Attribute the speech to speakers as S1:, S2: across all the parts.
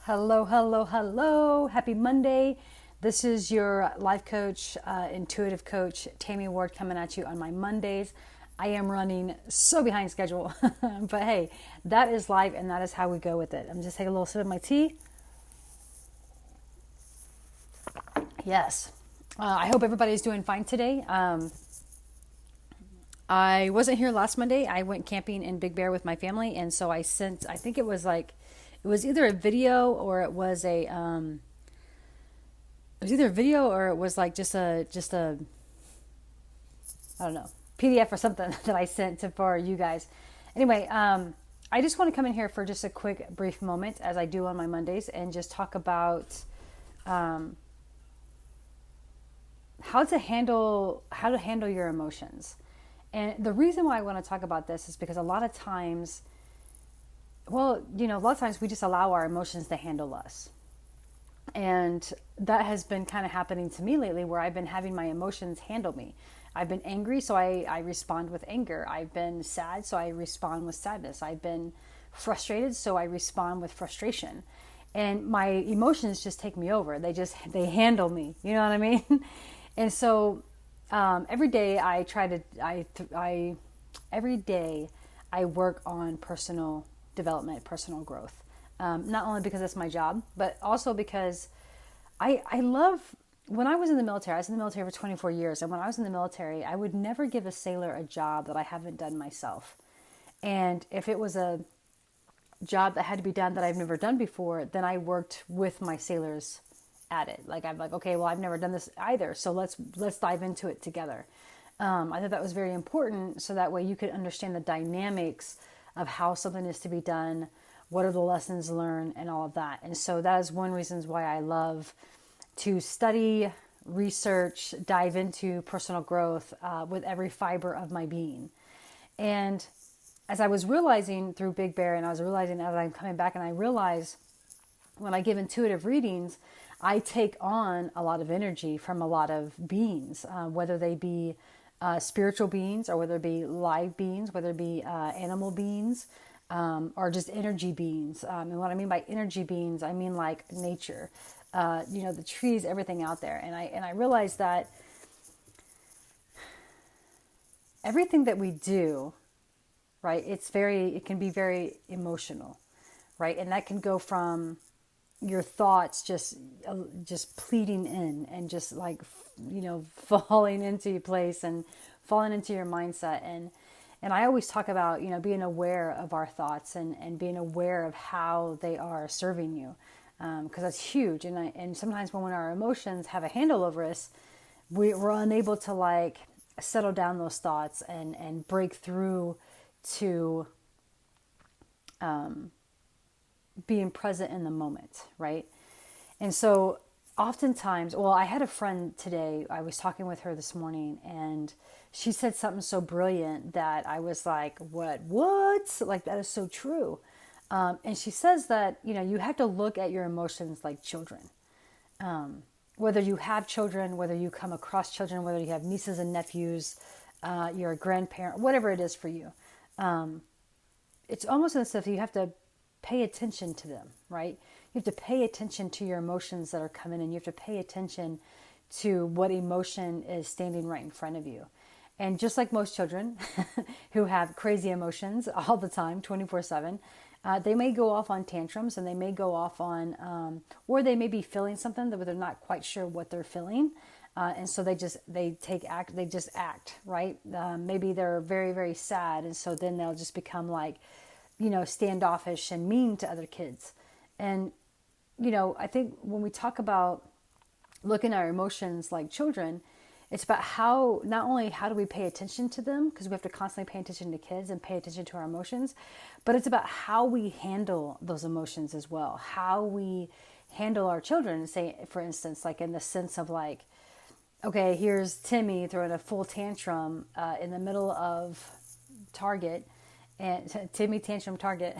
S1: Hello, hello, hello. Happy Monday. This is your life coach, intuitive coach, Tammy Ward, coming at you on my Mondays. I am running so behind schedule, but hey, that is life and that is how we go with it. I'm just taking a little sip of my tea. Yes. I hope everybody's doing fine today. I wasn't here last Monday. I went camping in Big Bear with my family, and so I think it was either a video or it was either a video or it was like just a I don't know, PDF or something that I sent for you guys. Anyway, I just want to come in here for just a quick, brief moment, as I do on my Mondays, and just talk about how to handle your emotions. And the reason why I want to talk about this is because a lot of times, a lot of times we just allow our emotions to handle us. And that has been kind of happening to me lately, where I've been having my emotions handle me. I've been angry, so I respond with anger. I've been sad, so I respond with sadness. I've been frustrated, so I respond with frustration. And my emotions just take me over. They handle me. You know what I mean? And so every day every day I work on personal development, personal growth. Not only because it's my job, but also because I love, when I was in the military, I was in the military for 24 years. And when I was in the military, I would never give a sailor a job that I haven't done myself. And if it was a job that had to be done that I've never done before, then I worked with my sailors at it. Like, I'm like, okay, well, I've never done this either, so let's dive into it together. I thought that was very important, so that way you could understand the dynamics of how something is to be done, what are the lessons learned, and all of that. And so that is one reason why I love to study, research, dive into personal growth with every fiber of my being. And as I was realizing through Big Bear, and I was realizing as I'm coming back, and I realize when I give intuitive readings, I take on a lot of energy from a lot of beings, whether they be spiritual beings, or whether it be live beings, whether it be animal beings, or just energy beings. And what I mean by energy beings, I mean like nature, the trees, everything out there. And I realized that everything that we do, right, it can be very emotional, right? And that can go from your thoughts just pleading in and just like, falling into place and falling into your mindset. And I always talk about, being aware of our thoughts and being aware of how they are serving you. Because that's huge. And sometimes when our emotions have a handle over us, we're unable to like settle down those thoughts and break through to being present in the moment, right? And so oftentimes, I had a friend today, I was talking with her this morning, and she said something so brilliant that I was like, what? Like, that is so true. And she says that, you have to look at your emotions like children. Whether you have children, whether you come across children, whether you have nieces and nephews, you're a grandparent, whatever it is for you. It's almost as if you have to pay attention to them, right? You have to pay attention to your emotions that are coming in. You have to pay attention to what emotion is standing right in front of you. And just like most children who have crazy emotions all the time, 24/7, they may go off on tantrums, and they may go off on, or they may be feeling something that they're not quite sure what they're feeling. And so they just act, right? Maybe they're very, very sad. And so then they'll just become like, standoffish and mean to other kids. And, I think when we talk about looking at our emotions like children, it's about not only how do we pay attention to them, because we have to constantly pay attention to kids and pay attention to our emotions, but it's about how we handle those emotions as well. How we handle our children, say, for instance, like in the sense of like, okay, here's Timmy throwing a full tantrum in the middle of Target, and Timmy Tantrum Target,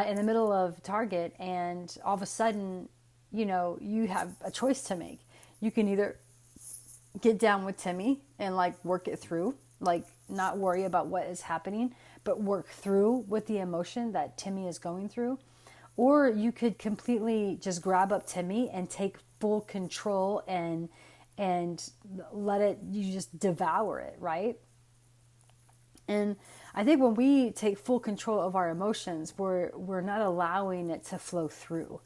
S1: in the middle of Target, and all of a sudden, you have a choice to make. You can either get down with Timmy and like work it through, like not worry about what is happening, but work through with the emotion that Timmy is going through. or you could completely just grab up Timmy and take full control and let it, you just devour it, right? And I think when we take full control of our emotions, we're not allowing it to flow through.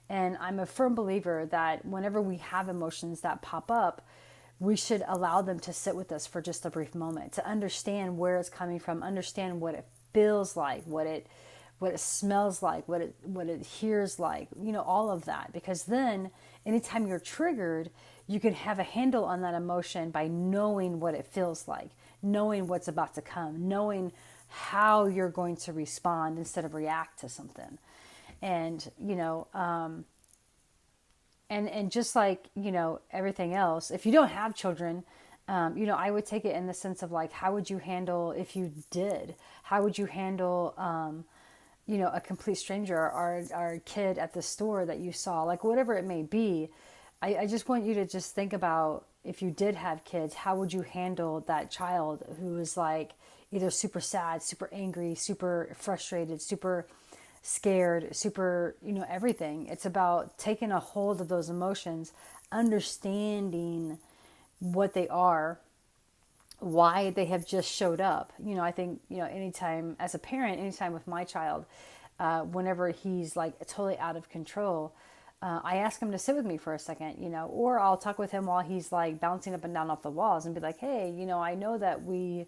S1: And I'm a firm believer that whenever we have emotions that pop up, we should allow them to sit with us for just a brief moment, to understand where it's coming from, understand what it feels like, what it smells like, what it hears like, all of that. Because then anytime you're triggered, you can have a handle on that emotion by knowing what it feels like, knowing what's about to come, knowing how you're going to respond instead of react to something. And, and just like, everything else, if you don't have children, I would take it in the sense of like, how would you handle if you did? How would you handle, a complete stranger or our kid at the store that you saw, like whatever it may be? I just want you to just think about, if you did have kids, how would you handle that child who is like either super sad, super angry, super frustrated, super scared, super, everything. It's about taking a hold of those emotions, understanding what they are, why they have just showed up. I think, anytime as a parent, anytime with my child, whenever he's like totally out of control, I ask him to sit with me for a second, or I'll talk with him while he's like bouncing up and down off the walls and be like, hey, I know that we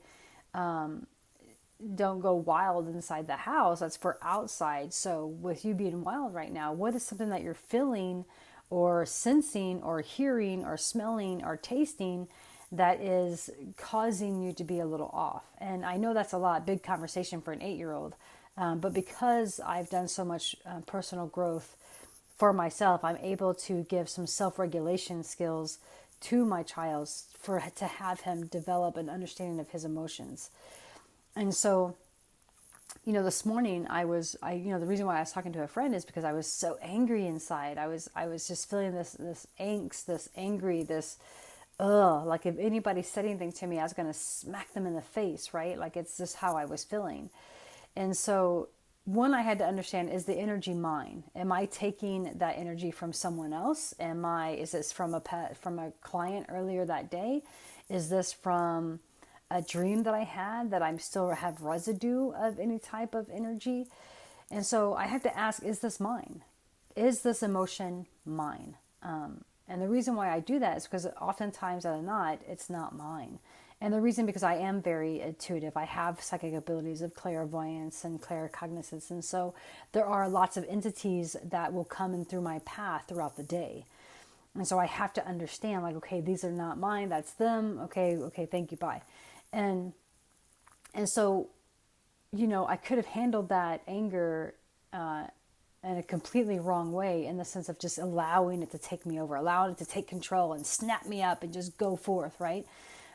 S1: don't go wild inside the house. That's for outside. So with you being wild right now, what is something that you're feeling or sensing or hearing or smelling or tasting that is causing you to be a little off? And I know that's a lot, big conversation for an 8-year-old. But because I've done so much personal growth for myself, I'm able to give some self-regulation skills to my child to have him develop an understanding of his emotions. And so, this morning the reason why I was talking to a friend is because I was so angry inside. I was just feeling this angst, this angry, this, like if anybody said anything to me, I was going to smack them in the face, right? Like it's just how I was feeling. And so one, I had to understand, is the energy mine? Am I taking that energy from someone else? Is this from a client earlier that day? Is this from a dream that I had that I'm still have residue of any type of energy? And so I have to ask, is this mine? Is this emotion mine? And the reason why I do that is because oftentimes out of not, it's not mine. And the reason, because I am very intuitive. I have psychic abilities of clairvoyance and claircognizance. And so there are lots of entities that will come in through my path throughout the day. And so I have to understand, like, okay, these are not mine, that's them. Okay, thank you, bye. And so, I could have handled that anger in a completely wrong way, in the sense of just allowing it to take me over, allowing it to take control and snap me up and just go forth, right?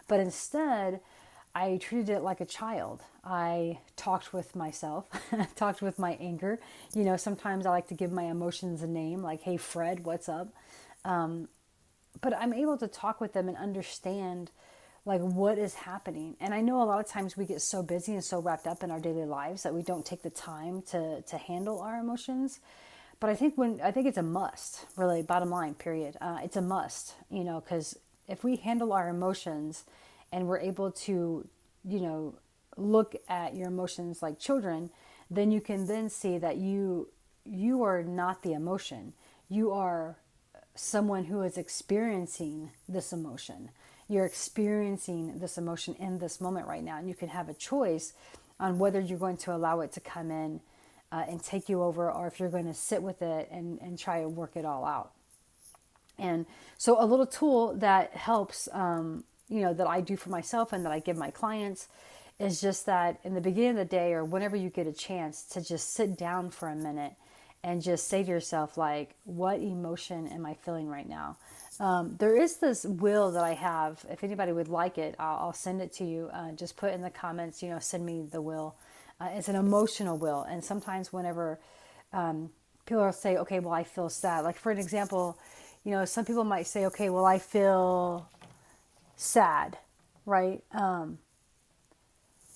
S1: But instead, I treated it like a child. I talked with myself, talked with my anger. Sometimes I like to give my emotions a name, like, hey, Fred, what's up? But I'm able to talk with them and understand like what is happening. And I know a lot of times we get so busy and so wrapped up in our daily lives that we don't take the time to handle our emotions. But I think it's a must, really, bottom line, period. It's a must, because if we handle our emotions and we're able to, look at your emotions like children, then you can then see that you are not the emotion. You are someone who is experiencing this emotion. You're experiencing this emotion in this moment right now, and you can have a choice on whether you're going to allow it to come in and take you over, or if you're going to sit with it and try to work it all out. And so a little tool that helps, that I do for myself and that I give my clients is just that in the beginning of the day, or whenever you get a chance, to just sit down for a minute and just say to yourself, like, what emotion am I feeling right now? There is this wheel that I have. If anybody would like it, I'll send it to you. Just put in the comments, send me the wheel. It's an emotional wheel. And sometimes whenever people will say, okay, well, I feel sad. Like, for an example, some people might say, okay, well, I feel sad, right?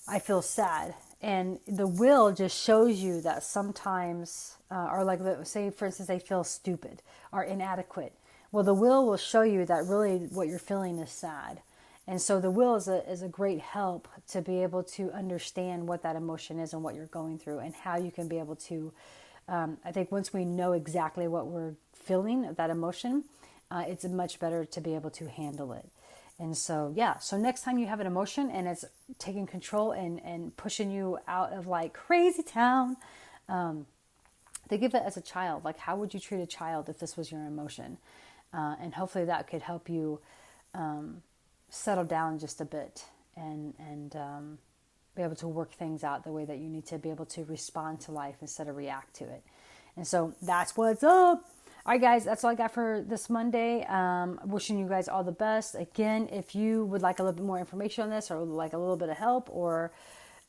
S1: I feel sad. And the will just shows you that sometimes, or like, say, for instance, they feel stupid or inadequate. Well, the will show you that really what you're feeling is sad. And so the will is a great help to be able to understand what that emotion is and what you're going through and how you can be able to, I think once we know exactly what we're feeling, that emotion, it's much better to be able to handle it. And so, yeah, so next time you have an emotion and it's taking control and pushing you out of like crazy town, think of it as a child. Like, how would you treat a child if this was your emotion? And hopefully that could help you settle down just a bit and be able to work things out the way that you need to be able to respond to life instead of react to it. And so that's what's up. All right, guys, that's all I got for this Monday. Wishing you guys all the best. Again, if you would like a little bit more information on this or like a little bit of help or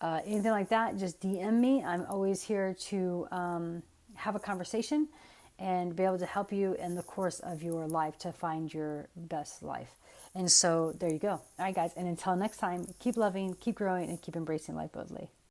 S1: anything like that, just DM me. I'm always here to have a conversation and be able to help you in the course of your life to find your best life. And so there you go. All right, guys. And until next time, keep loving, keep growing, and keep embracing life boldly.